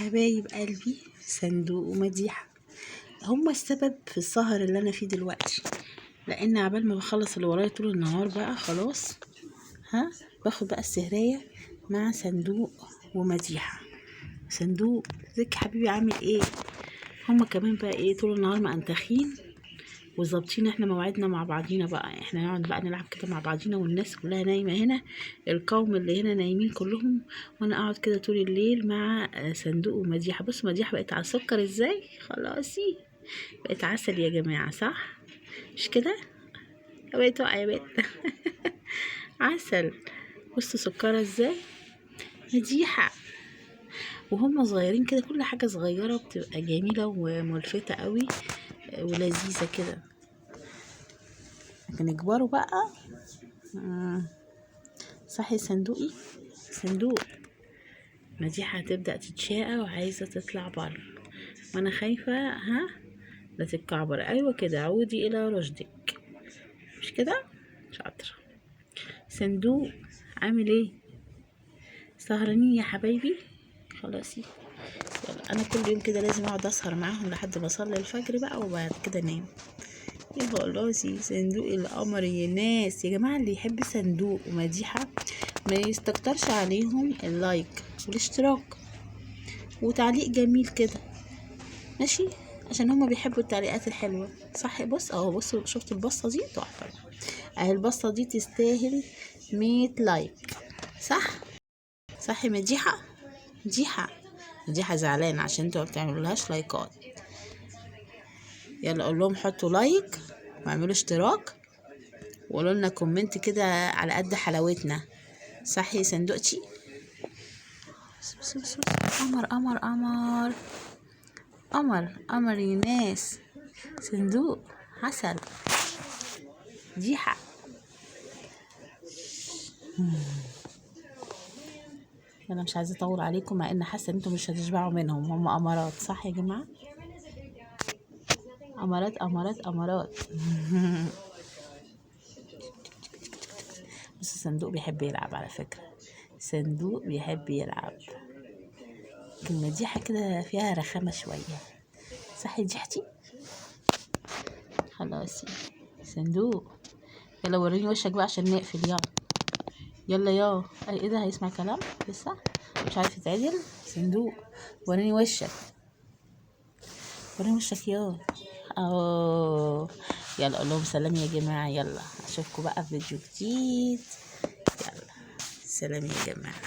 حبايب قلبي صندوق ومديحة هما السبب في السهر اللي انا فيه دلوقتي، لان عبال ما بخلص اللي ورايا طول النهار بقى خلاص باخد بقى السهرية مع صندوق ومديحة. صندوق ازيك يا حبيبي عامل ايه؟ هما كمان بقى ايه طول النهار مأنتخين وظابطين احنا موعدنا مع بعضينا بقى، احنا نقعد بقى نلعب كده مع بعضينا والناس كلها نايمة هنا، القوم اللي هنا نايمين كلهم، وانا اقعد كده طول الليل مع صندوق ومديحة. بص مديحة بقت على السكر ازاي، خلاصي بقت عسل يا جماعة، صح مش كده؟ بقت واقعة يا بنت عسل. بصوا سكرة ازاي مديحة، وهم صغيرين كده كل حاجة صغيرة بتبقى جميلة وملفتة قوي ولذيذة كده، لكن يكبروا بقى صحي صندوقي صندوق. مديحة هتبدأ تتشاقى وعايزة تطلع بره، وانا خايفة لا تتكعبر. ايوه كده، عودي الى رشدك، مش كده؟ شاطرة. صندوق عامل ايه؟ سهرانين يا حبايبي؟ خلاصي يلا، انا كل يوم كده لازم اقعد اسهر معاهم لحد ما اصلي الفجر بقى وبعد كده انام. يا خلاصي صندوق القمر يا ناس، يا جماعة اللي يحب صندوق ومديحة ما يستكترش عليهم اللايك والاشتراك وتعليق جميل كده، ماشي؟ عشان هما بيحبوا التعليقات الحلوة، صح؟ بص اهو، بصوا شفت البصة دي تحفة اهي، البصة دي تستاهل 100 لايك، صح؟ صح يا مديحة؟ مديحة زعلانة عشان انتوا ما بتعملولهاش لايكات. يلا قول لهم حطوا لايك واعملوا اشتراك وقولوا لنا كومنت كده على قد حلاوتنا، صح يا صندوقتي؟ قمر قمر قمر قمر قمر يا ناس، صندوق عسل مديحة. انا مش عايزه اطول عليكم، مع ان حاسه ان انتم مش هتشبعوا منهم، هم امارات صح يا جماعه؟ امارات امارات امارات بس الصندوق بيحب يلعب على فكره، صندوق بيحب يلعب، لكن مديحه كده فيها رخامه شويه، صح يا ضحتي؟ خلاص صندوق يلا وريني وشك بقى عشان نقفل. يلا يا ايه ده، هيسمع كلام لسه مش عارف يتعدل. صندوق وريني وشك، وريني وشك يا يلا قول لهم سلام يا جماعه، يلا اشوفكم بقى في فيديو جديد، يلا سلام يا جماعه.